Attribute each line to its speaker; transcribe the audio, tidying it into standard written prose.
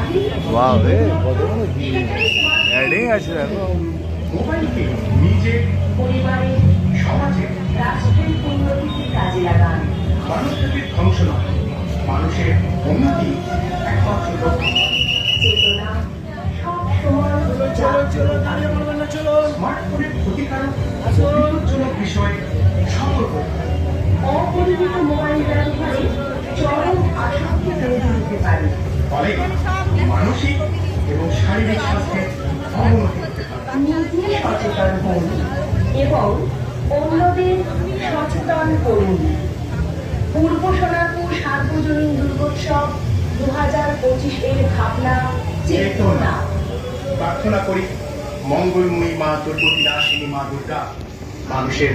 Speaker 1: वाह रे एडिंग আছে দেখো
Speaker 2: মোবাইলকে নিজে পরিবারে সমাজে রাষ্ট্রের উন্নতিতে কাজে লাগান। মানুষকে ধ্বংস নয়, মানুষের উন্নতি একমাত্র লক্ষ্য। চেতনা সব সময় স্মার্টফোনের ক্ষতিকারক বিপজ্জনক বিষয়ে সতর্ক। অপরিমিত মোবাইল ব্যবহারে চরম আসক্তি তৈরি হতে পারে, ফলে মানসিক এবং শারীরিক স্বাস্থ্যের অবনতি হতে পারে। নিজে সচেতন হন এবং অন্যদের সচেতন করুন। পূর্ব সোনারপুর সার্বজনীন দুর্গোৎসব 2025 ভাবনা চেতনা। প্রার্থনা করি মঙ্গলময়ী মা দুর্গতি নাশিনী মা দুর্গা মানুষের